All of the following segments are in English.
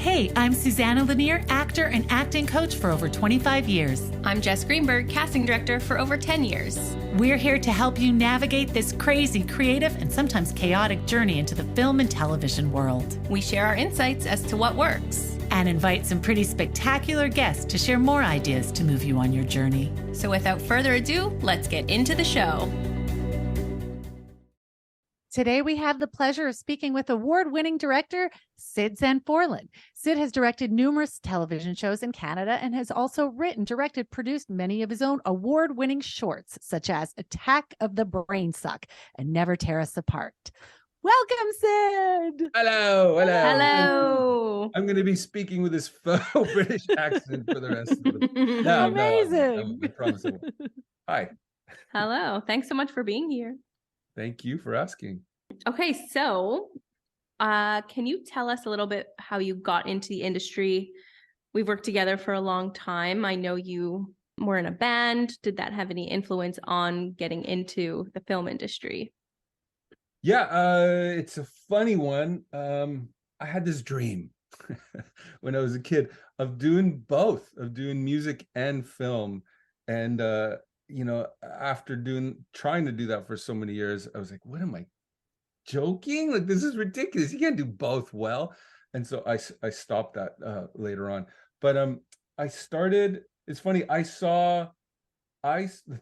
Hey, I'm Susanna Lanier, actor and acting coach for over 25 years. I'm Jess Greenberg, casting director for over 10 years. We're here to help you navigate this crazy, creative, and sometimes chaotic journey into the film and television world. We share our insights as to what works. And invite some pretty spectacular guests to share more ideas to move you on your journey. So without further ado, let's get into the show. Today, we have the pleasure of speaking with award-winning director Sid Zanforlin. Sid has directed numerous television shows in Canada and has also written, directed, produced many of his own award-winning shorts, such as Attack of the Brainsucker and Never Tear Us Apart. Welcome, Sid. Hello. Hello. I'm going to be speaking with this faux British accent for the rest of the Amazing. I promise I won't. Hi. Hello. Thanks so much for being here. Thank you for asking. Okay, so can you tell us a little bit how you got into the industry? We've worked together for a long time. I know you were in a band. Did that have any influence on getting into the film industry? Yeah, it's a funny one. I had this dream when I was a kid of doing both, of doing music and film. And after trying to do that for so many years, I was like, what am I joking? Like, this is ridiculous. You can't do both well. And so I stopped that later on. But I started, it's funny, the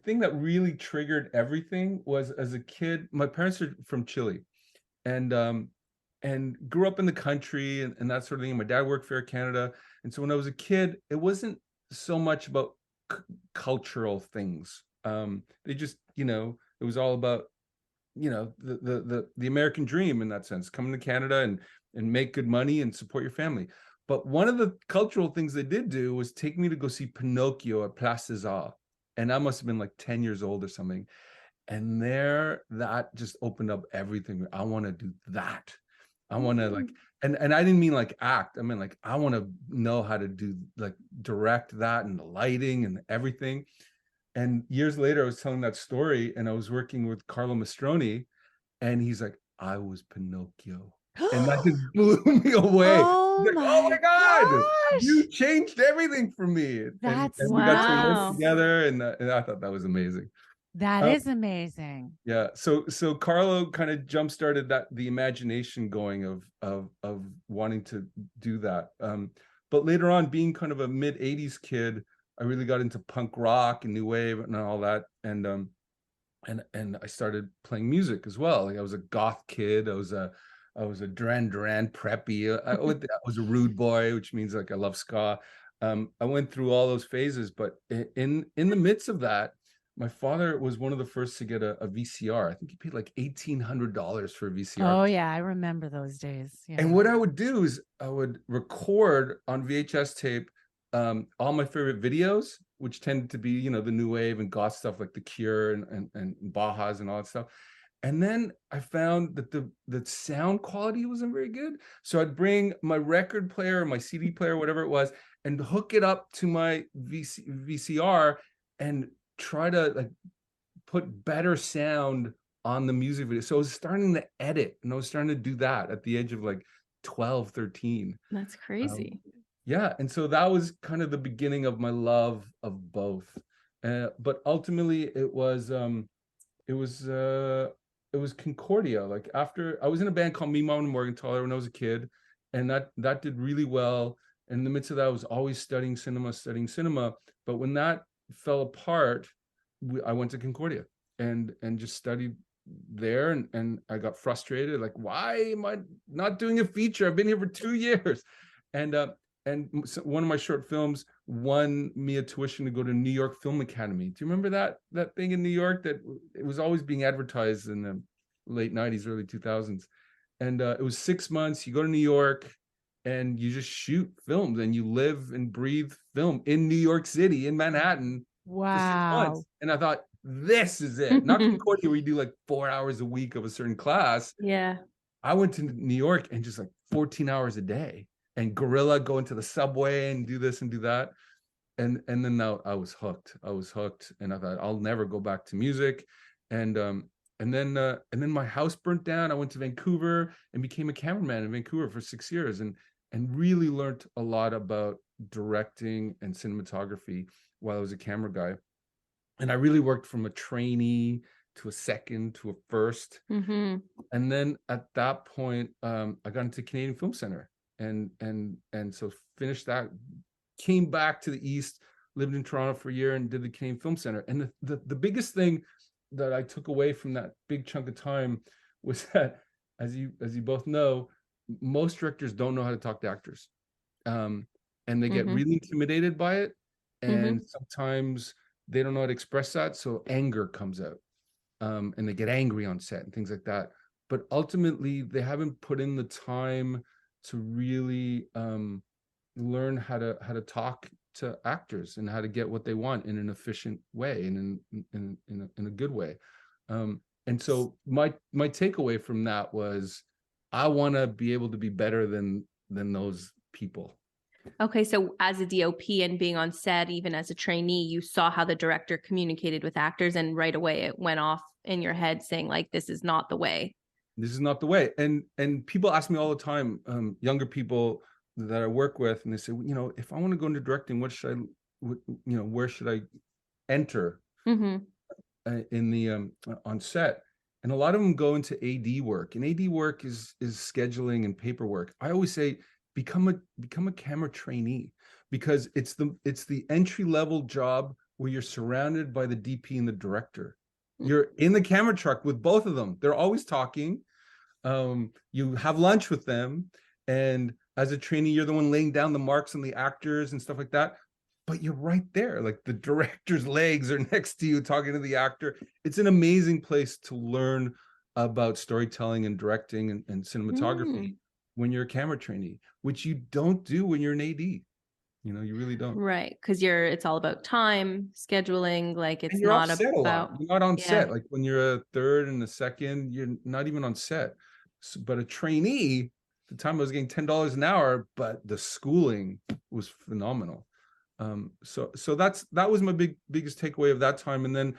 thing that really triggered everything was, as a kid, my parents are from Chile and grew up in the country and that sort of thing. My dad worked for Air Canada. And so when I was a kid, it wasn't so much about cultural things. They just, it was all about, the American dream in that sense, coming to Canada and make good money and support your family. But one of the cultural things they did do was take me to go see Pinocchio at Place des Arts. And I must have been like 10 years old or something. And that just opened up everything. I want to do that. I want to and I didn't mean like act. I mean, like, I want to know how to do, like, direct that and the lighting and everything. And years later, I was telling that story and I was working with Carlo Mastroni and he's like, I was Pinocchio. And that just blew me away. Oh, like, my my God, gosh. you changed everything for me. That's and we got to wow. work together and I thought that was amazing. That is amazing. Yeah. So Carlo kind of jump-started the imagination going of wanting to do that. But later on, being kind of a mid-'80s kid, I really got into punk rock and new wave and all that. And I started playing music as well. Like, I was a goth kid. I was a Duran Duran preppy. I was a rude boy, which means, like, I love ska. I went through all those phases, but in the midst of that, my father was one of the first to get a VCR. I think he paid like $1,800 for a VCR. Oh, yeah. I remember those days. Yeah. And what I would do is I would record on VHS tape all my favorite videos, which tended to be, the new wave and goth stuff like The Cure and Bajas and all that stuff. And then I found that the sound quality wasn't very good. So I'd bring my record player, my CD player, whatever it was, and hook it up to my VCR and try to, like, put better sound on the music video. So I was starting to edit and I was starting to do that at the age of like 12, 13. That's crazy. Yeah. And so that was kind of the beginning of my love of both. But ultimately it was Concordia. Like, after I was in a band called Mom and Morgentaler when I was a kid, and that did really well. In the midst of that, I was always studying cinema. But when that fell apart, I went to Concordia and just studied there, and I got frustrated, like, why am I not doing a feature? I've been here for 2 years. And one of my short films won me a tuition to go to New York Film Academy. Do you remember that thing in New York that it was always being advertised in the late 90s, early 2000s? And it was 6 months. You go to New York and you just shoot films and you live and breathe film in New York City, in Manhattan. Wow. For 6 months. And I thought, this is it. Not Concordia where you do like 4 hours a week of a certain class. Yeah. I went to New York and just like 14 hours a day and guerrilla, go into the subway and do this and do that. And then now I was hooked. And I thought, I'll never go back to music. And then my house burnt down. I went to Vancouver and became a cameraman in Vancouver for 6 years. And and really learned a lot about directing and cinematography while I was a camera guy. And I really worked from a trainee to a second to a first. Mm-hmm. And then at that point, I got into Canadian Film Center and so finished that, came back to the East, lived in Toronto for a year and did the Canadian Film Center. And the biggest thing that I took away from that big chunk of time was that, as you both know, most directors don't know how to talk to actors. And they get really intimidated by it. And sometimes they don't know how to express that. So anger comes out. And they get angry on set and things like that. But ultimately, they haven't put in the time to really learn how to talk to actors and how to get what they want in an efficient way and in a good way. And so my takeaway from that was, I want to be able to be better than those people. Okay, so as a DOP and being on set, even as a trainee, you saw how the director communicated with actors, and right away it went off in your head saying, like, this is not the way. This is not the way. And people ask me all the time, younger people that I work with, and they say, you know, if I want to go into directing, what should I, you know, where should I enter in the on set? And a lot of them go into AD work, and AD work is scheduling and paperwork. I always say, become a camera trainee, because it's the entry level job where you're surrounded by the DP and the director. You're in the camera truck with both of them. They're always talking. You have lunch with them, and as a trainee, you're the one laying down the marks on the actors and stuff like that. But you're right there, like the director's legs are next to you talking to the actor. It's an amazing place to learn about storytelling and directing and cinematography when you're a camera trainee, which you don't do when you're an AD. You know, you really don't. Right, because it's all about time, scheduling, like it's not about. You're not on set. Like when you're a third and a second, you're not even on set. So, but a trainee, at the time I was getting $10 an hour, but the schooling was phenomenal. So that was my biggest takeaway of that time. And then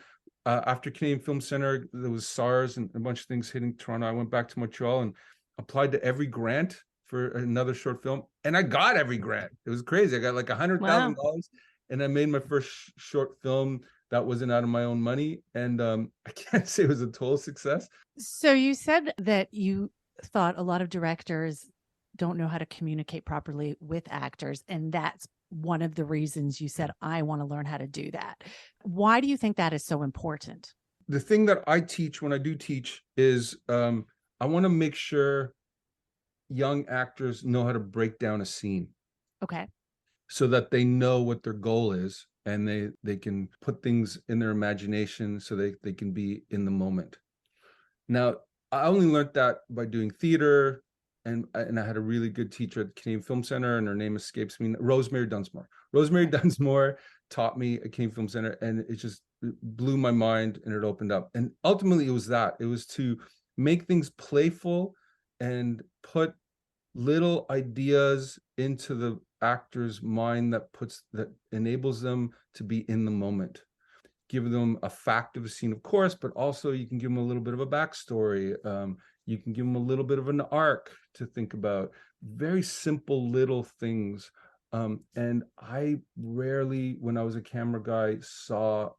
after Canadian Film Center, there was SARS and a bunch of things hitting Toronto. I went back to Montreal and applied to every grant for another short film, and I got every grant. It was crazy. I got like $100,000, and I made my first short film that wasn't out of my own money. And I can't say it was a total success. So you said that you thought a lot of directors don't know how to communicate properly with actors, and that's one of the reasons you said, I want to learn how to do that. Why do you think that is so important? The thing that I teach when I do teach is I want to make sure young actors know how to break down a scene. Okay. So that they know what their goal is, and they can put things in their imagination so they can be in the moment. Now, I only learned that by doing theater, and I had a really good teacher at the Canadian Film Center, and her name escapes me, Rosemary Dunsmore. Rosemary Dunsmore taught me at Canadian Film Center, and it just blew my mind, and it opened up. And ultimately, it was to make things playful and put little ideas into the actor's mind that enables them to be in the moment. Give them a fact of a scene, of course, but also you can give them a little bit of a backstory. You can give them a little bit of an arc to think about. Very simple little things. And I rarely, when I was a camera guy, saw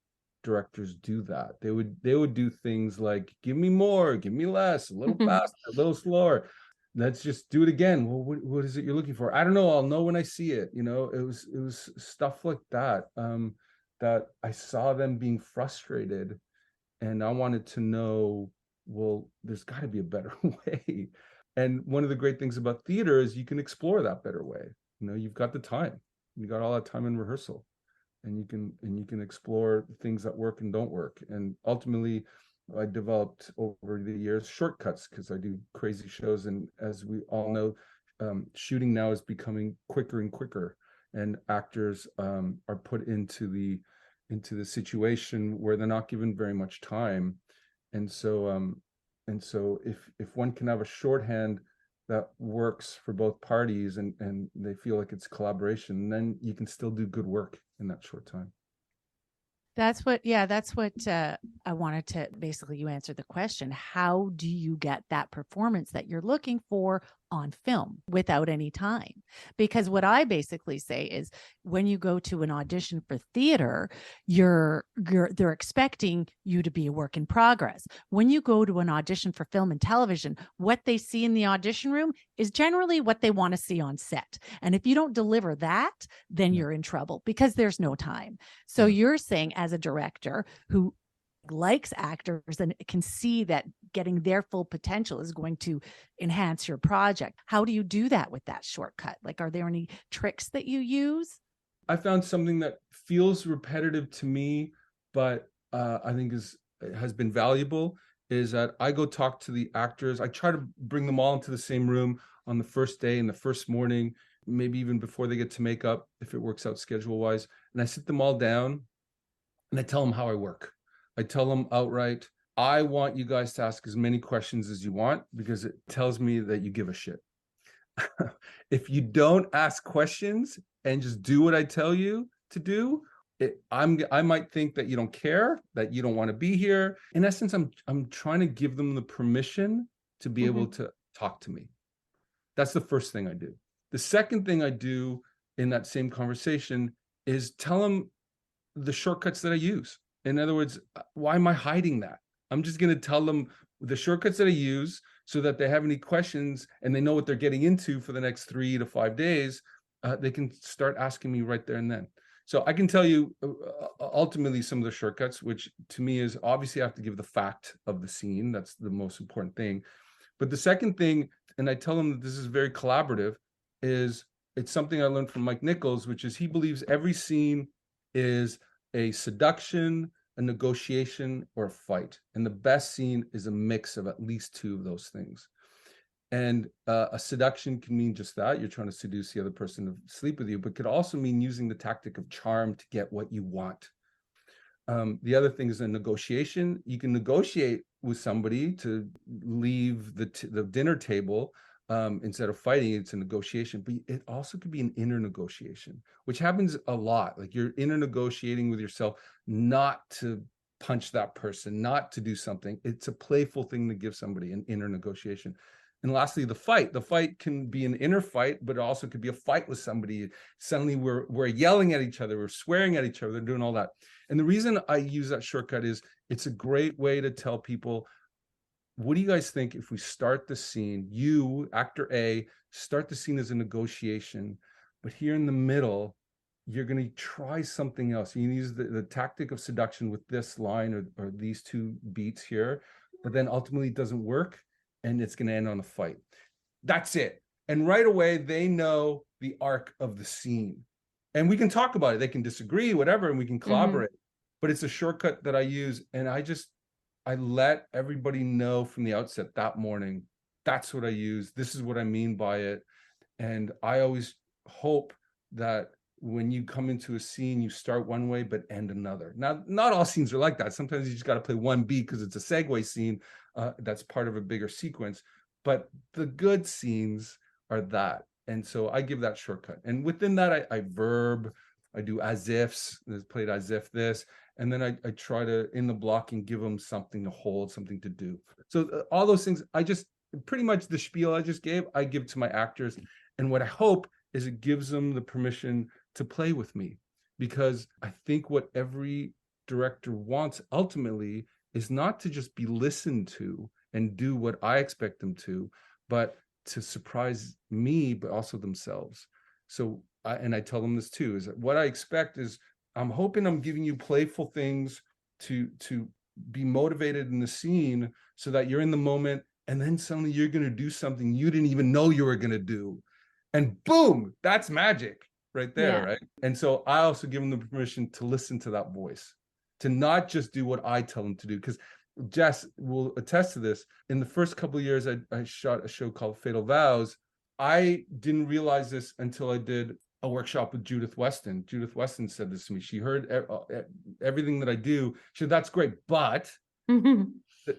directors do that. They would do things like, give me more, give me less, a little faster, a little slower. Let's just do it again. Well, what is it you're looking for? I don't know. I'll know when I see it. You know, it was stuff like that, that I saw them being frustrated, and I wanted to know, well, there's got to be a better way. And one of the great things about theater is you can explore that better way. You know, you've got the time. You got all that time in rehearsal, and you can explore things that work and don't work. And ultimately, I developed over the years shortcuts, because I do crazy shows, and as we all know, shooting now is becoming quicker and quicker, and actors are put into the situation where they're not given very much time, and so if one can have a shorthand that works for both parties, and they feel like it's collaboration, then you can still do good work in that short time. That's what I wanted to, basically, you answered the question. How do you get that performance that you're looking for on film without any time. Because what I basically say is when you go to an audition for theater, they're expecting you to be a work in progress. When you go to an audition for film and television, what they see in the audition room is generally what they want to see on set. And if you don't deliver that, then you're in trouble because there's no time. So you're saying, as a director who likes actors and can see that getting their full potential is going to enhance your project, how do you do that with that shortcut? Like, are there any tricks that you use? I found something that feels repetitive to me, but I think has been valuable, is that I go talk to the actors. I try to bring them all into the same room on the first day and the first morning, maybe even before they get to makeup, if it works out schedule wise. And I sit them all down and I tell them how I work. I tell them outright, I want you guys to ask as many questions as you want because it tells me that you give a shit. If you don't ask questions and just do what I tell you to do, I might think that you don't care, that you don't want to be here. In essence, I'm trying to give them the permission to be able to talk to me. That's the first thing I do. The second thing I do in that same conversation is tell them the shortcuts that I use. In other words, why am I hiding that? I'm just going to tell them the shortcuts that I use so that they have any questions and they know what they're getting into for the next 3 to 5 days. They can start asking me right there and then. So I can tell you ultimately some of the shortcuts, which to me is obviously I have to give the fact of the scene. That's the most important thing. But the second thing, and I tell them that this is very collaborative, is it's something I learned from Mike Nichols, which is he believes every scene is a seduction, a negotiation, or a fight. And the best scene is a mix of at least 2 of those things. And a seduction can mean just that. You're trying to seduce the other person to sleep with you, but could also mean using the tactic of charm to get what you want. The other thing is a negotiation. You can negotiate with somebody to leave the dinner table. Instead of fighting, it's a negotiation, but it also could be an inner negotiation, which happens a lot. Like you're inner negotiating with yourself, not to punch that person, not to do something. It's a playful thing to give somebody an inner negotiation. And lastly, the fight. The fight can be an inner fight, but it also could be a fight with somebody. Suddenly we're yelling at each other, we're swearing at each other, they're doing all that. And the reason I use that shortcut is it's a great way to tell people, what do you guys think if we start the scene, you, actor A, start the scene as a negotiation, but here in the middle, you're going to try something else. You use the tactic of seduction with this line or these 2 beats here, but then ultimately it doesn't work and it's going to end on a fight. That's it. And right away, they know the arc of the scene. And we can talk about it. They can disagree, whatever, and we can collaborate. But it's a shortcut that I use. And I let everybody know from the outset that morning, that's what I use. This is what I mean by it. And I always hope that when you come into a scene, you start one way, but end another. Now, not all scenes are like that. Sometimes you just got to play one beat because it's a segue scene that's part of a bigger sequence. But the good scenes are that. And so I give that shortcut. And within that, I verb, I do as ifs, played as if this. And then I try to, in the blocking, give them something to hold, something to do. So all those things, pretty much the spiel I just gave, I give to my actors. And what I hope is it gives them the permission to play with me. Because I think what every director wants ultimately is not to just be listened to and do what I expect them to, but to surprise me, but also themselves. So, I tell them this too, is that what I expect is, I'm hoping I'm giving you playful things to be motivated in the scene so that you're in the moment and then suddenly you're going to do something you didn't even know you were going to do. And boom, that's magic right there, right? And so I also give them the permission to listen to that voice, to not just do what I tell them to do. Because Jess will attest to this. In the first couple of years, I shot a show called Fatal Vows. I didn't realize this until I did a workshop with Judith Westin. Judith Westin said this to me. She heard everything that I do. She said, that's great. But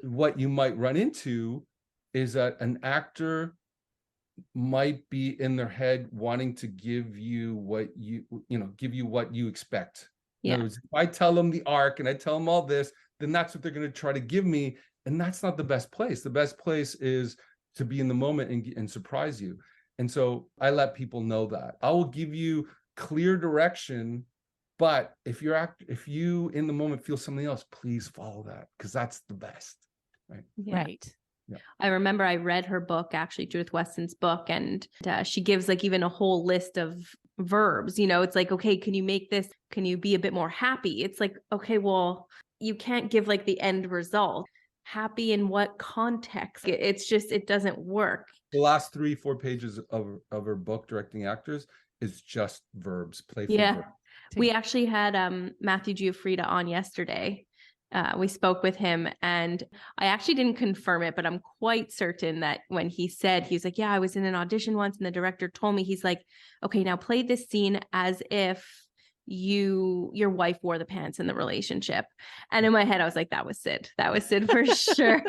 what you might run into is that an actor might be in their head wanting to give you what you expect. In other words, if I tell them the arc and I tell them all this, then that's what they're going to try to give me. And that's not the best place. The best place is to be in the moment and surprise you. And so I let people know that I will give you clear direction, but if you in the moment feel something else, please follow that, because that's the best. Right. Yeah. Right. Yeah. I remember I read her book, actually, Judith Weston's book, and she gives like even a whole list of verbs. You know, it's like, okay, can you make this? Can you be a bit more happy? It's like, okay, well, you can't give like the end result. Happy in what context? It's just, it doesn't work. The last 3-4 pages of her book, Directing Actors, is just verbs, playful Yeah. verbs. We actually had Matthew Giuffrida on yesterday. We spoke with him, and I actually didn't confirm it, but I'm quite certain that when he said, he was like, yeah, I was in an audition once and the director told me, he's like, okay, now play this scene as if your wife wore the pants in the relationship. And in my head, I was like, that was Sid for sure.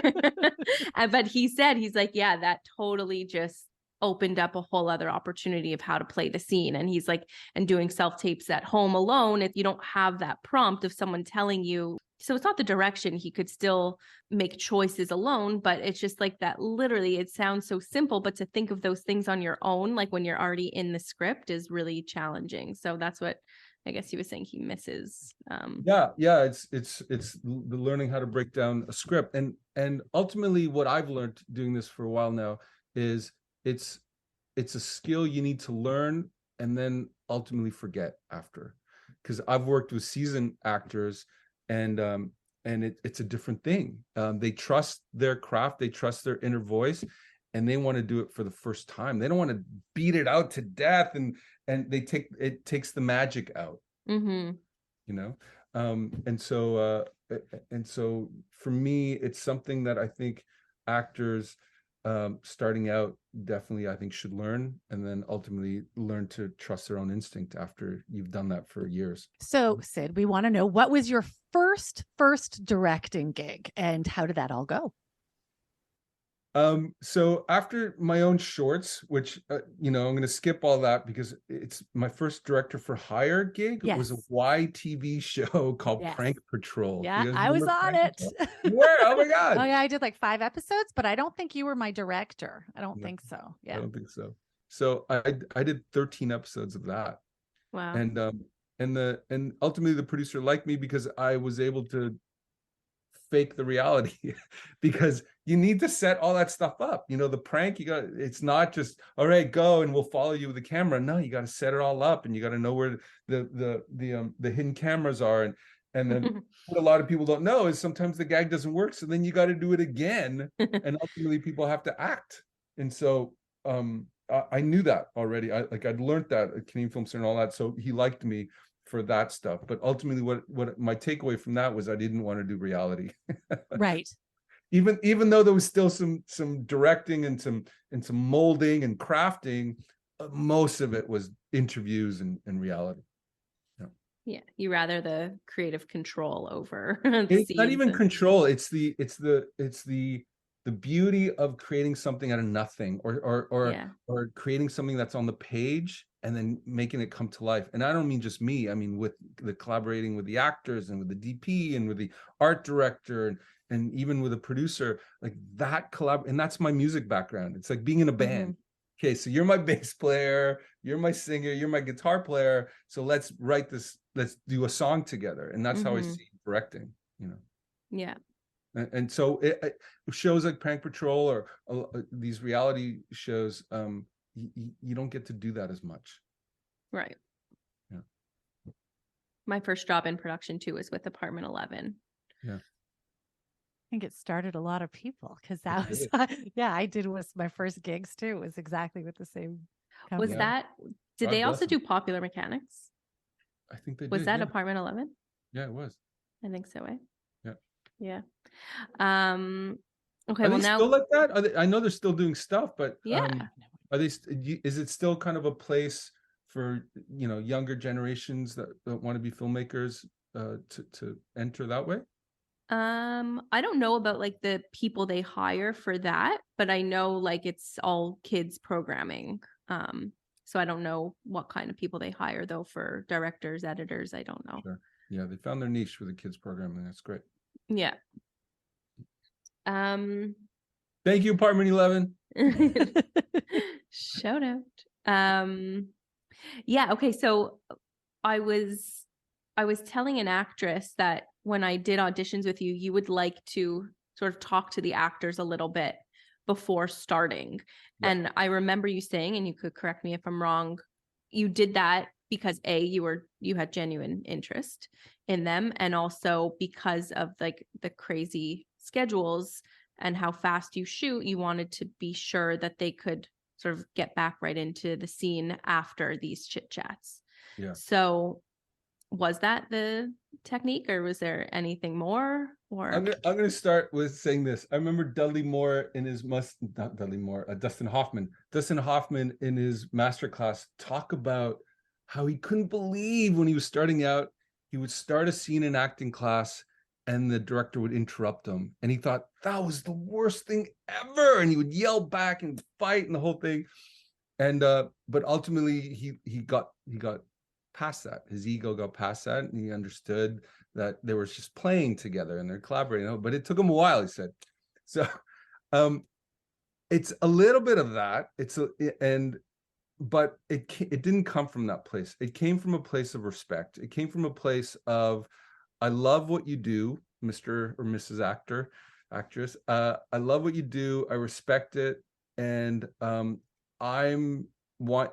But he said, he's like, yeah, that totally just opened up a whole other opportunity of how to play the scene. And he's like, and doing self-tapes at home alone, if you don't have that prompt of someone telling you. So it's not the direction, he could still make choices alone, but it's just like that, literally, it sounds so simple, but to think of those things on your own, like when you're already in the script, is really challenging. So that's what I guess he was saying he misses. Yeah, it's the learning how to break down a script. And ultimately what I've learned doing this for a while now is it's a skill you need to learn and then ultimately forget after. Because I've worked with seasoned actors, and it's a different thing. They trust their craft, they trust their inner voice, and they want to do it for the first time. They don't want to beat it out to death, and it takes the magic out. Mm-hmm. You know, and so for me, it's something that I think actors starting out definitely, I think, should learn, and then ultimately learn to trust their own instinct after you've done that for years. So, Sid, we want to know, what was your first directing gig, and how did that all go? So after my own shorts, which I'm going to skip all that because it's my first director for hire gig. Yes. It was a YTV show called Yes. Prank Patrol. Yeah, I was on it. You were? Oh my God. Oh yeah, I did like 5 episodes, but I don't think you were my director. I don't think so. I Yeah. don't think so. So I did 13 episodes of that. Wow. And ultimately the producer liked me because I was able to fake the reality because you need to set all that stuff up. You know, the prank, it's not just, all right, go and we'll follow you with the camera. No, you got to set it all up, and you got to know where the hidden cameras are. And then what a lot of people don't know is sometimes the gag doesn't work. So then you got to do it again. And ultimately people have to act. And so I knew that already. I'd learned that at Canadian Film Center and all that. So he liked me for that stuff. But ultimately what my takeaway from that was I didn't want to do reality. Right. Even though there was still some directing and some molding and crafting, most of it was interviews and reality. Yeah, you rather the creative control over It's not even control. It's the beauty of creating something out of nothing, or creating something that's on the page and then making it come to life. And I don't mean just me. I mean with the collaborating with the actors and with the DP and with the art director and even with a producer, like that and that's my music background. It's like being in a band. Mm-hmm. Okay, so you're my bass player, you're my singer, you're my guitar player. So let's write this, let's do a song together. And that's how I see directing, you know? Yeah. And so shows like Prank Patrol or these reality shows, you don't get to do that as much. Right. Yeah. My first job in production too was with Apartment 11. Yeah. I think it started a lot of people, because that was, I did was my first gigs too, was exactly with the same company. Was that, did they also do Popular Mechanics? I think they did. Was that Apartment 11? Yeah, it was. I think so, eh? Yeah. Okay, are well they now still like that? I know they're still doing stuff, but yeah. Are they? Is it still kind of a place for younger generations that want to be filmmakers to enter that way? I don't know about like the people they hire for that, but I know like it's all kids programming. So I don't know what kind of people they hire though for directors, editors. I don't know. Sure. Yeah, they found their niche with the kids programming. That's great. Yeah. Thank you, Apartment 11. Shout out. Yeah, okay. So I was telling an actress that when I did auditions with you, you would like to sort of talk to the actors a little bit before starting. Yeah. And I remember you saying, and you could correct me if I'm wrong, you did that because you had genuine interest in them, and also because of like the crazy schedules and how fast you shoot, you wanted to be sure that they could sort of get back right into the scene after these chit chats. Yeah. So was that the technique, or was there anything more? Or I'm gonna start with saying this. I remember Dudley Moore in his not Dudley Moore, Dustin Hoffman in his masterclass talk about how he couldn't believe when he was starting out, he would start a scene in acting class and the director would interrupt him, and he thought that was the worst thing ever, and he would yell back and fight and the whole thing. And but ultimately he got past that. His ego got past that, and he understood that they were just playing together and they're collaborating. But it took him a while, he said. So it's a little bit of that. But it didn't come from that place. It came from a place of respect. It came from a place of, I love what you do, Mr. or Mrs. Actress. I love what you do. I respect it. And I want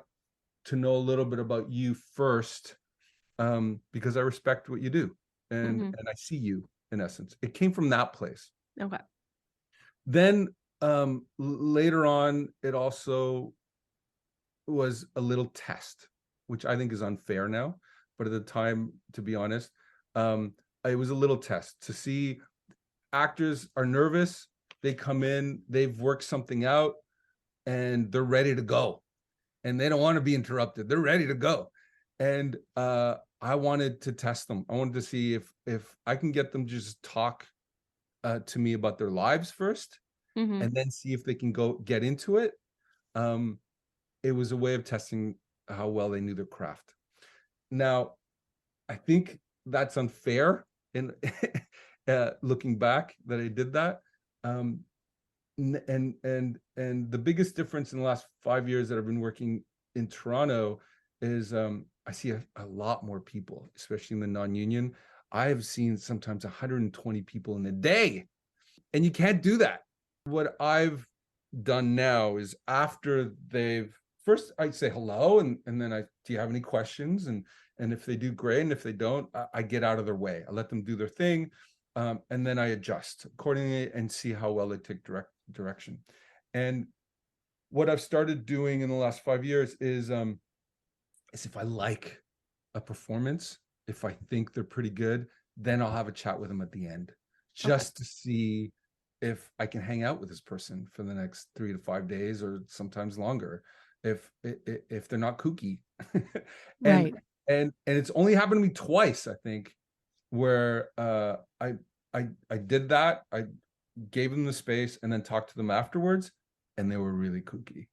to know a little bit about you first, because I respect what you do. And I see you, in essence. It came from that place. okay. Then later on, it also was a little test, which I think is unfair now. But at the time, to be honest, it was a little test to see actors are nervous. They come in, they've worked something out, and they're ready to go. And they don't want to be interrupted. They're ready to go. And I wanted to test them. I wanted to see if I can get them to just talk to me about their lives first, and then see if they can get into it. It was a way of testing how well they knew their craft. Now, I think that's unfair in looking back that I did that. And the biggest difference in the last 5 years that I've been working in Toronto is I see a lot more people, especially in the non-union. I have seen sometimes 120 people in a day, and you can't do that. What I've done now is, after first I say hello, and then do you have any questions? And if they do, great. And if they don't, I get out of their way. I let them do their thing. And then I adjust accordingly and see how well they take direction. And what I've started doing in the last 5 years is if I like a performance, if I think they're pretty good, then I'll have a chat with them at the end, just to see if I can hang out with this person for the next 3 to 5 days, or sometimes longer, if they're not kooky. Right. And it's only happened to me twice, I think, where I did that. I gave them the space and then talked to them afterwards, and they were really kooky.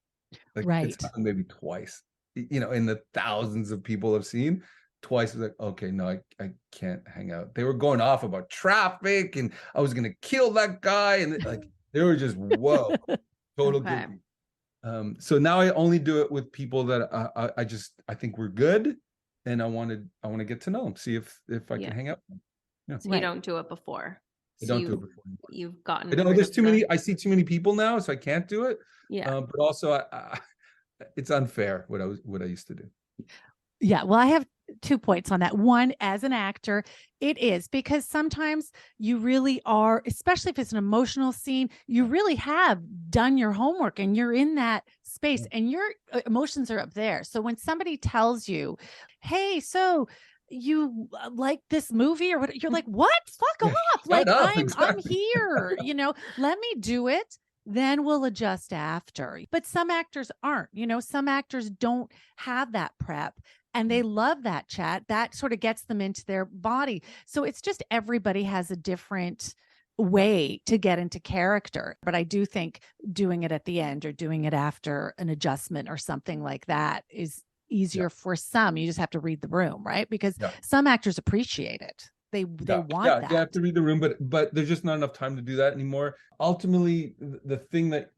Like, Right. it's happened maybe twice, in the thousands of people I've seen. Twice, was like, okay, no, I can't hang out. They were going off about traffic, and I was gonna kill that guy, and like, they were just, whoa, total kooky. So now I only do it with people that I think we're good, and I want to get to know them, see if I can hang out with them. Yeah. So you don't do it before. I don't do it before. You've gotten. I don't know. There's too many. I see too many people now, so I can't do it. Yeah. But also, it's unfair what I used to do. Yeah. Well, I have 2 points on that. One, as an actor, it is, because sometimes you really are, especially if it's an emotional scene, you really have done your homework and you're in that space and your emotions are up there. So when somebody tells you, hey, so you like this movie or what, you're like, what? Fuck off. Like, I'm here, let me do it. Then we'll adjust after. But some actors aren't, some actors don't have that prep, and they love that chat. That sort of gets them into their body. So it's just, everybody has a different way to get into character. But I do think doing it at the end or doing it after an adjustment or something like that is easier for some. You just have to read the room, right? Because some actors appreciate it. They want yeah, that. you have to read the room, but there's just not enough time to do that anymore. Ultimately, the thing that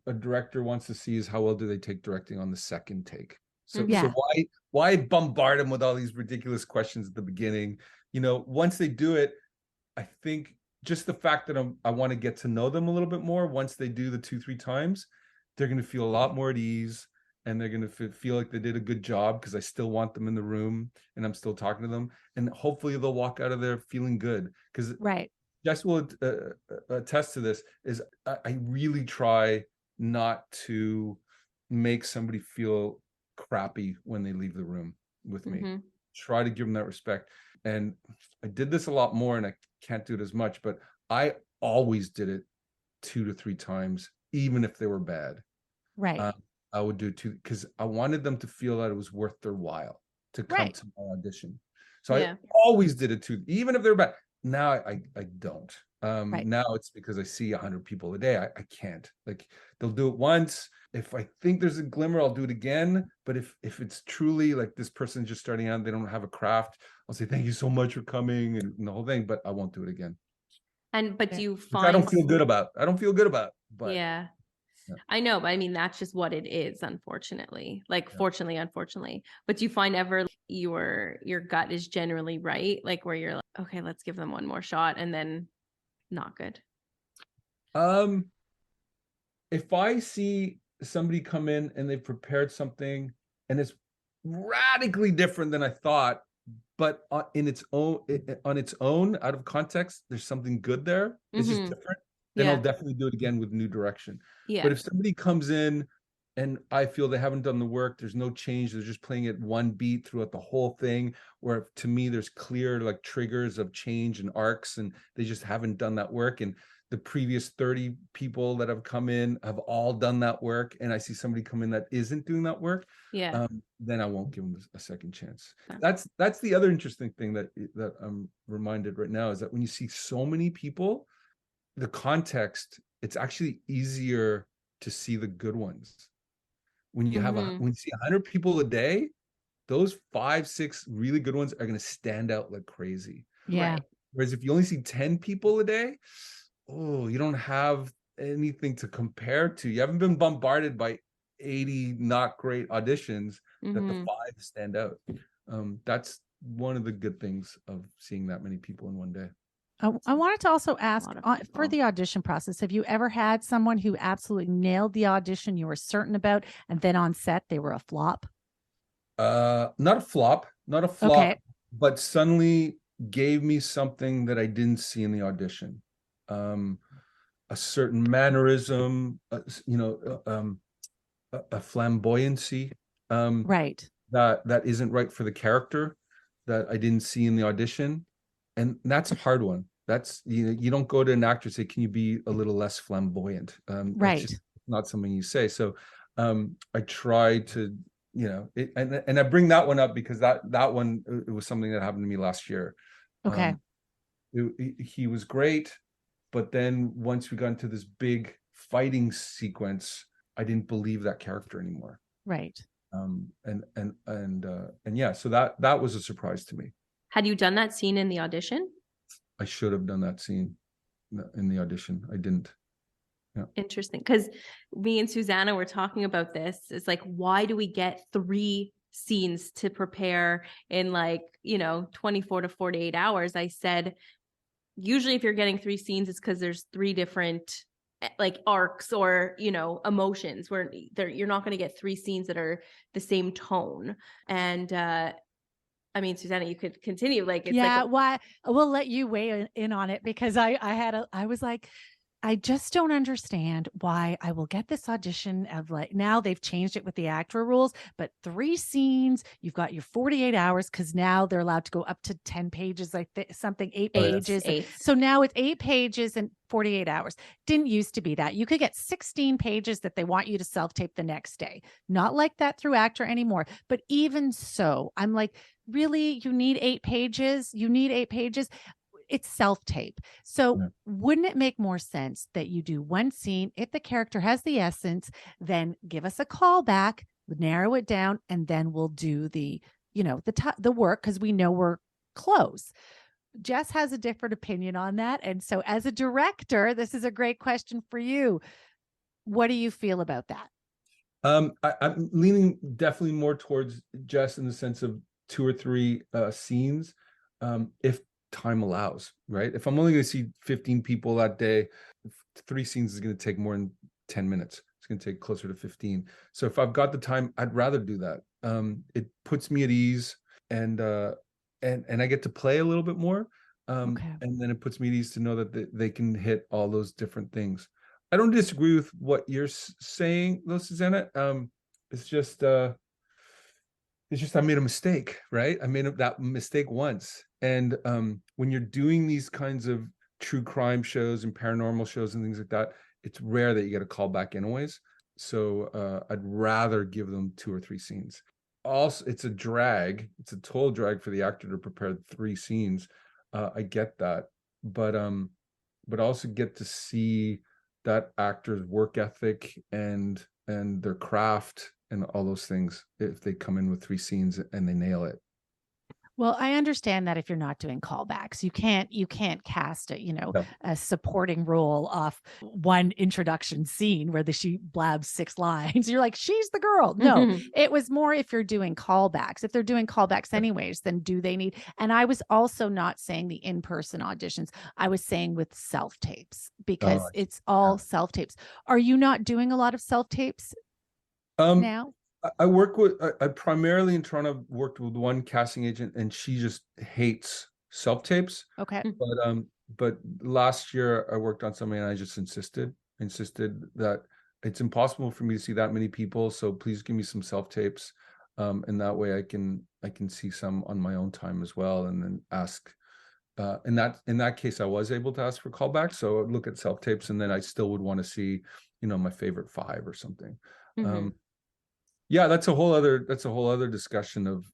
a director wants to see is how well do they take directing on the second take. So Yeah. so why bombard them with all these ridiculous questions at the beginning? Once they do it, I think just the fact that I want to get to know them a little bit more. Once they do the 2-3 times, they're going to feel a lot more at ease, and they're going to feel like they did a good job because I still want them in the room and I'm still talking to them, and hopefully they'll walk out of there feeling good. Because Right. Jess will attest to this. Is I really try not to make somebody feel crappy when they leave the room with me. Try to give them that respect. And I did this a lot more, and I can't do it as much, but I always did it 2 to 3 times, even if they were bad. Right. I would do it too, because I wanted them to feel that it was worth their while to come to my audition. So I always did it too, even if they're bad. Now I don't. Now it's because I see 100 people a day. I can't. Like, they'll do it once. If I think there's a glimmer, I'll do it again. But if it's truly like this person's just starting out, they don't have a craft, I'll say thank you so much for coming and the whole thing. But I won't do it again. But do you Which find I don't feel good about. But yeah. I know, but I mean, that's just what it is, unfortunately. Like, fortunately, unfortunately. But do you find ever your gut is generally right? Like, where you're like, okay, let's give them one more shot, and then not good. If I see somebody come in and they've prepared something and it's radically different than I thought, but on its own, out of context, there's something good there. It's just different. Then I'll definitely do it again with new direction. But if somebody comes in and I feel they haven't done the work, there's no change, they're just playing it one beat throughout the whole thing, where to me there's clear like triggers of change and arcs, and they just haven't done that work. And the previous 30 people that have come in have all done that work, and I see somebody come in that isn't doing that work, then I won't give them a second chance. That's the other interesting thing that I'm reminded right now, is that when you see so many people, the context, it's actually easier to see the good ones. When you have when you see 100 people a day, those 5-6 really good ones are going to stand out like crazy. Yeah. Right. Whereas if you only see 10 people a day, you don't have anything to compare to. You haven't been bombarded by 80 not great auditions that the 5 stand out. That's one of the good things of seeing that many people in one day. I wanted to also ask, for the audition process, have you ever had someone who absolutely nailed the audition you were certain about, and then on set they were a flop? Not a flop, Okay. but suddenly gave me something that I didn't see in the audition. A certain mannerism, a flamboyancy, Right. that isn't right for the character, that I didn't see in the audition. And that's a hard one. That's, you don't go to an actor and say, can you be a little less flamboyant? Right. That's just not something you say. So I try to, and I bring that one up because that one, it was something that happened to me last year. Okay. He was great, but then once we got into this big fighting sequence, I didn't believe that character anymore. Right. Yeah, so that was a surprise to me. Had you done that scene in the audition? I should have done that scene in the audition. I didn't. Yeah. Interesting. Because me and Susanna were talking about this. It's like, why do we get 3 scenes to prepare in 24 to 48 hours? I said, usually if you're getting 3 scenes, it's because there's 3 different arcs or, emotions, where you're not going to get 3 scenes that are the same tone. And, I mean, Susanna, you could continue. Why? We'll let you weigh in on it, because I was like, I just don't understand why I will get this audition of now they've changed it with the actor rules, but 3 scenes, you've got your 48 hours, because now they're allowed to go up to 10 pages, 8 pages. So now it's 8 pages and 48 hours. Didn't used to be that. You could get 16 pages that they want you to self-tape the next day. Not like that through actor anymore. But even so, I'm like, really? You need 8 pages? You need 8 pages? It's self-tape. So wouldn't it make more sense that you do 1 scene? If the character has the essence, then give us a call back, narrow it down, and then we'll do the work, because we know we're close. Jess has a different opinion on that. And so as a director, this is a great question for you. What do you feel about that? I'm leaning definitely more towards Jess in the sense of 2 or 3 scenes, if time allows, right? If I'm only going to see 15 people that day, 3 scenes is going to take more than 10 minutes. It's going to take closer to 15. So if I've got the time, I'd rather do that. It puts me at ease, and I get to play a little bit more. Okay. And then it puts me at ease to know that they can hit all those different things. I don't disagree with what you're saying, though, Susanna. It's just I made a mistake, right? I made that mistake once. And when you're doing these kinds of true crime shows and paranormal shows and things like that, it's rare that you get a call back anyways. So I'd rather give them 2 or 3 scenes. Also, it's a drag. It's a total drag for the actor to prepare 3 scenes. I get that, but also get to see that actor's work ethic and their craft and all those things if they come in with 3 scenes and they nail it. Well, I understand that if you're not doing callbacks, you can't cast a supporting role off one introduction scene where she blabs 6 lines. You're like, she's the girl. No, it was more if you're doing callbacks. If they're doing callbacks anyways, then do they need? And I was also not saying the in-person auditions. I was saying with self-tapes, because it's all self-tapes. Are you not doing a lot of self-tapes now? I primarily in Toronto worked with one casting agent, and she just hates self-tapes. Okay. But last year I worked on something, and I just insisted that it's impossible for me to see that many people, so please give me some self-tapes. And that way I can see some on my own time as well, and then ask. In that case, I was able to ask for callbacks. So I'd look at self-tapes, and then I still would want to see, my favorite 5 or something. Yeah, that's a whole other discussion of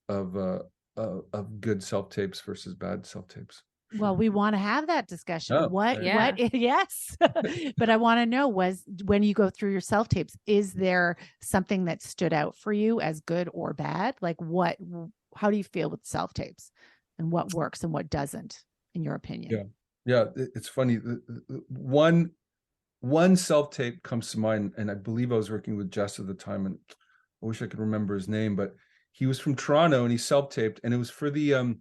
good self-tapes versus bad self-tapes. Well, we want to have that discussion. Yes. But I want to know, when you go through your self-tapes, is there something that stood out for you as good or bad? Like how do you feel with self-tapes, and what works and what doesn't, in your opinion? Yeah. It's funny. One self-tape comes to mind, and I believe I was working with Jess at the time, and I wish I could remember his name, but he was from Toronto and he self-taped, and it was for the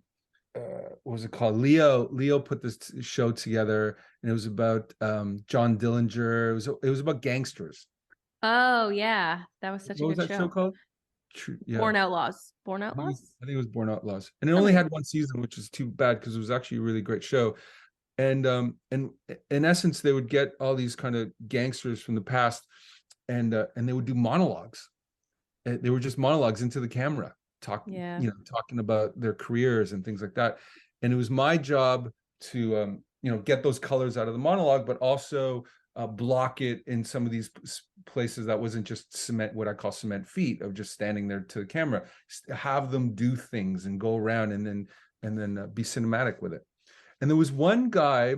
what was it called? Leo put this show together, and it was about John Dillinger. It was about gangsters. Oh yeah, that was such a good show. What was that show called? Born Outlaws. I think it was Born Outlaws, and it only had 1 season, which is too bad because it was actually a really great show. And in essence, they would get all these kind of gangsters from the past, and they would do monologues. They were just monologues into the camera, talking about their careers and things like that. And it was my job to get those colors out of the monologue, but also block it in some of these places that wasn't just cement, what I call cement feet of just standing there to the camera. Have them do things and go around, and then be cinematic with it. And there was one guy,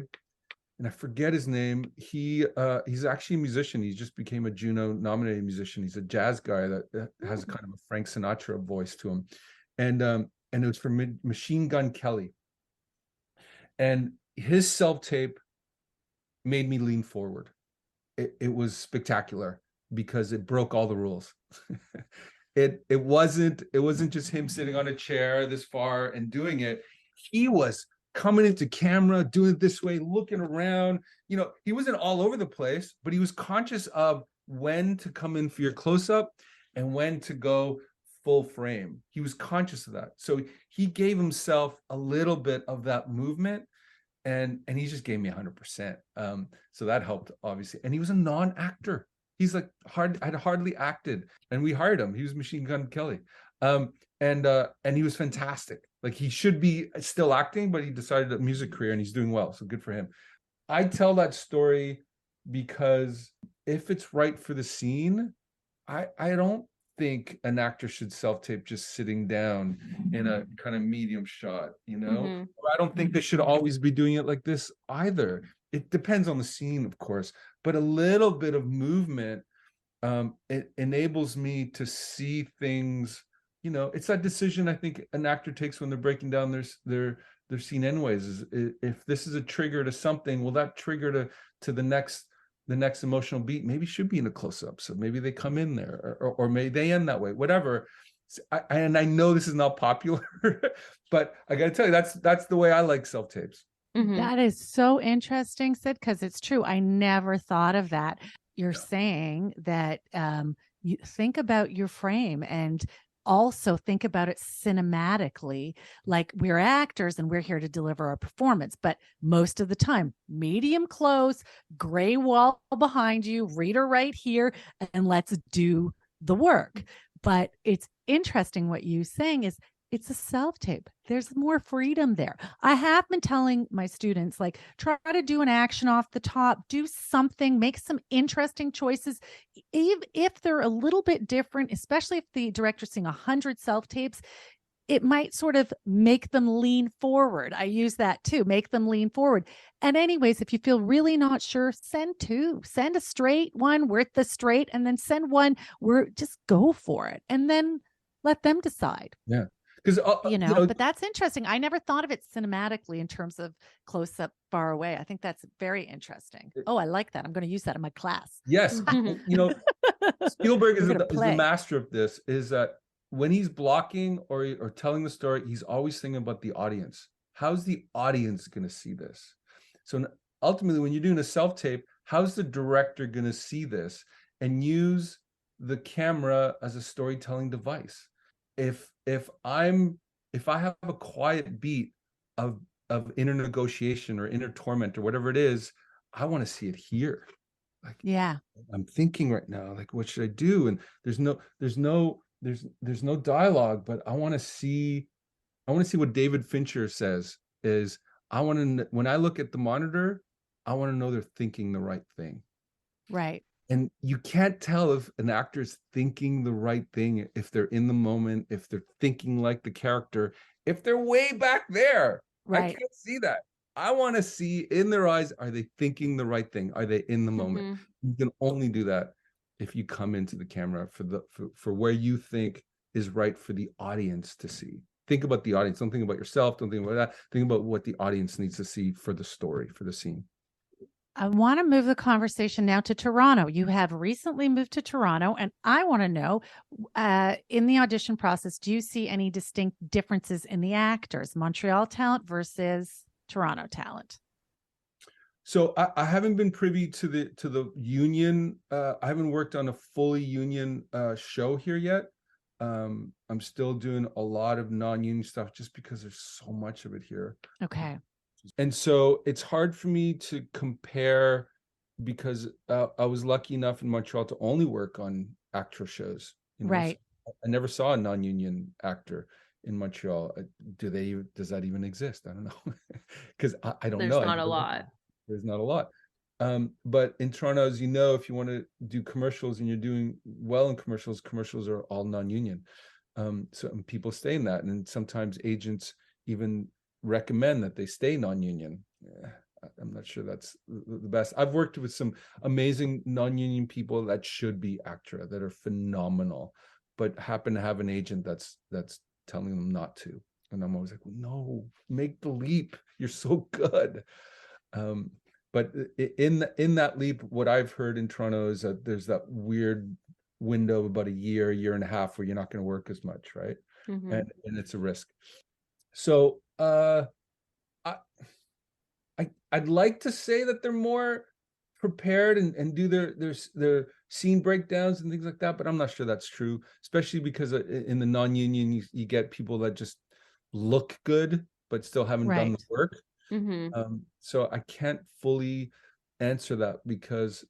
and I forget his name. He's actually a musician. He just became a Juno nominated musician. He's a jazz guy that has a kind of a Frank Sinatra voice to him. And it was for Machine Gun Kelly. And his self-tape made me lean forward. It was spectacular because it broke all the rules. It wasn't just him sitting on a chair this far and doing it. He was coming into camera, doing it this way, looking around. He wasn't all over the place, but he was conscious of when to come in for your close-up and when to go full frame. He was conscious of that. So he gave himself a little bit of that movement, and he just gave me 100%. So that helped, obviously. And he was a non-actor. He's like had hardly acted, and we hired him. He was Machine Gun Kelly. And he was fantastic. Like, he should be still acting, but he decided a music career, and he's doing well. So good for him. I tell that story because if it's right for the scene, I don't think an actor should self-tape just sitting down in a kind of medium shot, I don't think they should always be doing it like this either. It depends on the scene, of course, but a little bit of movement, it enables me to see things. It's that decision I think an actor takes when they're breaking down their scene anyways. If this is a trigger to something, will that trigger to the next emotional beat maybe should be in a close-up. So maybe they come in there, or maybe they end that way, whatever. And I know this is not popular, but I got to tell you, that's the way I like self-tapes. Mhm. That is so interesting, Sid, because it's true. I never thought of that. You're saying that you think about your frame and also think about it cinematically. Like, we're actors and we're here to deliver a performance, but most of the time, medium close, gray wall behind you, reader right here, and let's do the work. But it's interesting what you're saying is it's a self-tape. There's more freedom there. I have been telling my students, like, try to do an action off the top, do something, make some interesting choices. Even if they're a little bit different, especially if the director's seeing 100 self-tapes, it might sort of make them lean forward. I use that too, make them lean forward. And anyways, if you feel really not sure, send two. Send a straight one, worth the straight, and then send one where just go for it. And then let them decide. Yeah. Because But that's interesting. I never thought of it cinematically in terms of close up, far away. I think that's very interesting. Oh, I like that. I'm going to use that in my class. Yes. Spielberg is the play. master of this, is that when he's blocking or telling the story, he's always thinking about the audience. How's the audience going to see this? So ultimately, when you're doing a self-tape, how's the director going to see this and use the camera as a storytelling device? If I have a quiet beat of inner negotiation or inner torment or whatever it is, I want to see it here. Like, yeah, I'm thinking right now, like, what should I do? And there's no dialogue, but I want to see what David Fincher says is, when I look at the monitor, I want to know they're thinking the right thing. right. And you can't tell if an actor's thinking the right thing, if they're in the moment, if they're thinking like the character, if they're way back there. Right. I can't see that. I want to see in their eyes, are they thinking the right thing? Are they in the moment? You can only do that if you come into the camera for where you think is right for the audience to see. Think about the audience. Don't think about yourself. Don't think about that. Think about what the audience needs to see for the story, for the scene. I want to move the conversation now to Toronto. You have recently moved to Toronto, and I want to know, in the audition process, do you see any distinct differences in the actors, Montreal talent versus Toronto talent? So I haven't been privy to the union. I haven't worked on a fully union show here yet. I'm still doing a lot of non-union stuff just because there's so much of it here. Okay. And so it's hard for me to compare, because I was lucky enough in Montreal to only work on actor shows. Right. So I never saw a non-union actor in Montreal. Does that even exist? I don't know. Because I don't know. There's not a lot. There's not a lot. But in Toronto, as you know, if you want to do commercials and you're doing well in commercials are all non-union. So people stay in that. And sometimes agents even recommend that they stay non-union. I'm not sure that's the best. I've worked with some amazing non-union people that should be ACTRA, that are phenomenal, but happen to have an agent that's telling them not to. And I'm always like, no, make the leap. You're so good. But in that leap, what I've heard in Toronto is that there's that weird window of about a year and a half where you're not going to work as much, right? And it's a risk. So I'd like to say that they're more prepared and do their scene breakdowns and things like that, but I'm not sure that's true, especially because in the non-union you get people that just look good but still haven't done the work. So I can't fully answer that, because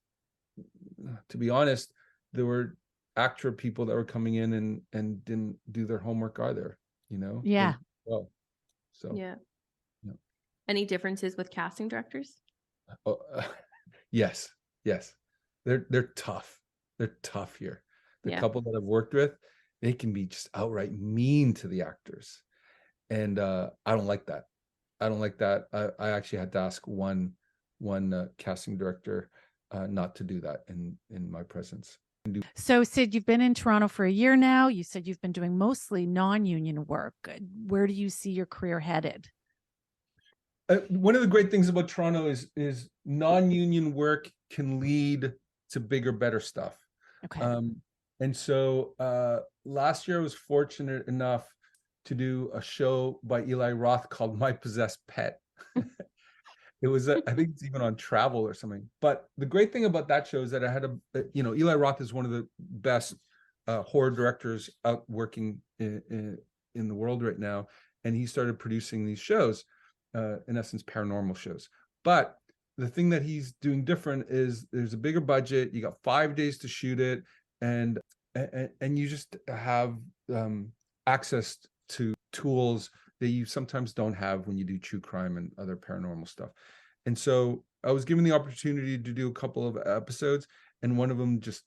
to be honest, there were actor people that were coming in and didn't do their homework either, Yeah. Well, so yeah. Any differences with casting directors? Yes. They're tough. They're tough here. The couple that I've worked with, they can be just outright mean to the actors. And I don't like that. I actually had to ask one casting director not to do that in my presence. So, Sid, you've been in Toronto for a year now. You said you've been doing mostly non-union work. Where do you see your career headed? One of the great things about Toronto is non-union work can lead to bigger, better stuff. Okay. And so last year I was fortunate enough to do a show by Eli Roth called My Possessed Pet. It was, I think it's even on Travel or something. But the great thing about that show is that I had Eli Roth is one of the best horror directors out working in the world right now. And he started producing these shows, in essence, paranormal shows. But the thing that he's doing different is there's a bigger budget. You got 5 days to shoot it. And you just have access to tools that you sometimes don't have when you do true crime and other paranormal stuff. And so I was given the opportunity to do a couple of episodes, and one of them just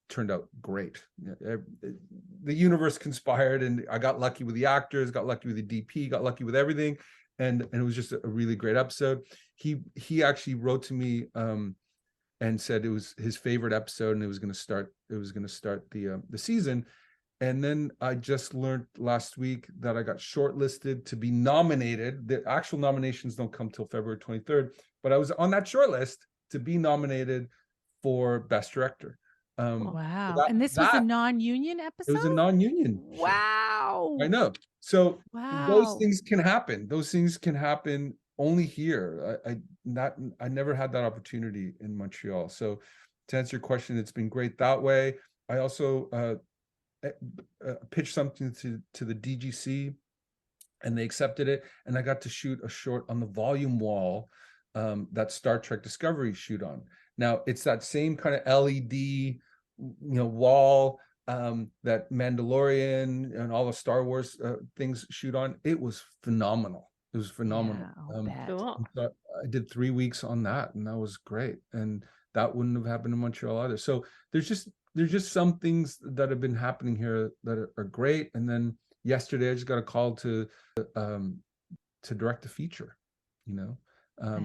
turned out great. The universe conspired, and I got lucky with the actors, got lucky with the DP, got lucky with everything. And it was just a really great episode. He actually wrote to me and said it was his favorite episode, and it was going to start the season. And then I just learned last week that I got shortlisted to be nominated. The actual nominations don't come till February 23rd, but I was on that shortlist to be nominated for Best Director. Wow. So and this was a non-union episode? It was a non-union show. Wow. I know. So those Wow. things can happen. Those things can happen only here. I never had that opportunity in Montreal. So to answer your question, it's been great that way. I also pitched something to the DGC, and they accepted it, and I got to shoot a short on the volume wall that Star Trek Discovery shoot on. Now it's that same kind of LED wall that Mandalorian and all the Star Wars things shoot on. It was phenomenal. It was phenomenal. Cool. So I did 3 weeks on that, and that was great. And that wouldn't have happened in Montreal either. So there's just some things that have been happening here that are great. And then yesterday I just got a call to direct a feature.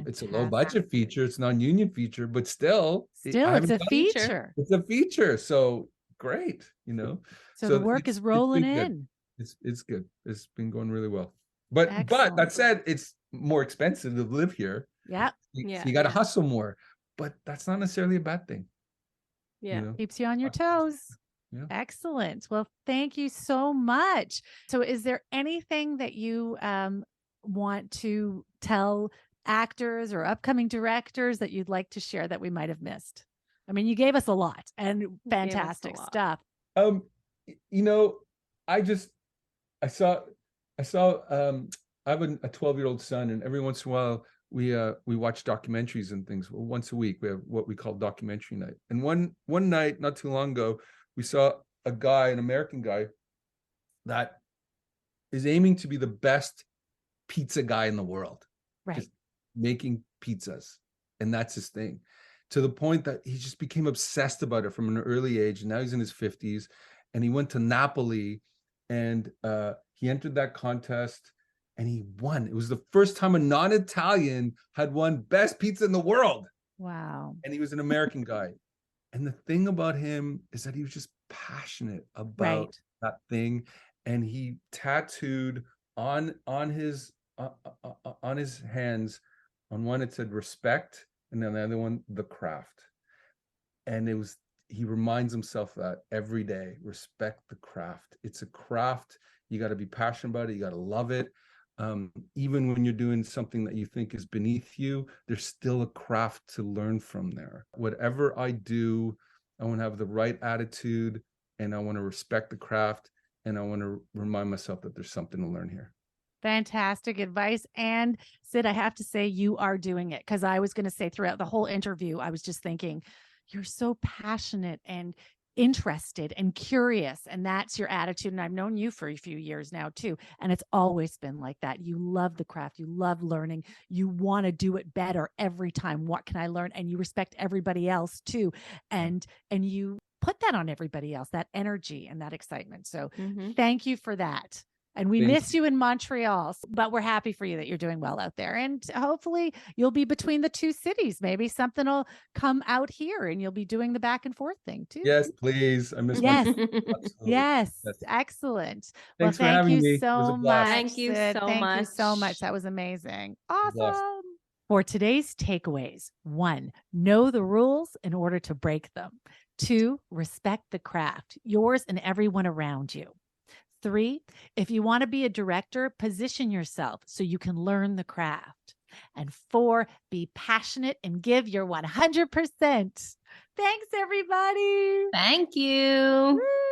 It's a low budget feature, it's non-union feature, but still it's a feature. It's a feature. So great, So the work is rolling in. It's good. It's been going really well. But that said, it's more expensive to live here. Yeah. So you got to hustle more, but that's not necessarily a bad thing. Yeah. Keeps you on your toes. Yeah. Excellent. Well, thank you so much. So is there anything that you want to tell actors or upcoming directors that you'd like to share that we might have missed? I mean, you gave us a lot and fantastic stuff. I have a 12-year-old son, and every once in a while we watch documentaries and things. Well, once a week we have what we call documentary night. And one night not too long ago, we saw an American guy that is aiming to be the best pizza guy in the world. Right. Just making pizzas, and that's his thing, to the point that he just became obsessed about it from an early age. And now he's in his 50s, and he went to Napoli, and he entered that contest, and he won. It was the first time a non-Italian had won best pizza in the world. Wow. And he was an American guy. And the thing about him is that he was just passionate about that thing, and he tattooed on his hands. On one it said respect, and then the other one the craft. And he reminds himself that every day, respect the craft. It's a craft. You got to be passionate about it. You got to love it. Even when you're doing something that you think is beneath you, there's still a craft to learn from there. Whatever I do, I want to have the right attitude, and I want to respect the craft, and I want to remind myself that there's something to learn here. Fantastic advice. And Sid, I have to say you are doing it, because I was going to say throughout the whole interview, I was just thinking, you're so passionate and interested and curious, and that's your attitude. And I've known you for a few years now too, and it's always been like that. You love the craft, you love learning, you want to do it better every time. What can I learn? And you respect everybody else too, and you put that on everybody else, that energy and that excitement. So thank you for that. And we Thank miss you in Montreal, but we're happy for you that you're doing well out there. And hopefully you'll be between the two cities. Maybe something will come out here and you'll be doing the back and forth thing too. Yes, please. I miss Yes. Montreal. Absolutely. Yes. Yes. Excellent. Thanks for well, thank having you me. It was a so blast. much. Thank you Sid. so Thank you so much. much. That was amazing. Bless. Awesome. For today's takeaways, 1, know the rules in order to break them. 2, respect the craft, yours and everyone around you. 3, if you want to be a director, position yourself so you can learn the craft. And 4, be passionate and give your 100%. Thanks, everybody. Thank you. Woo!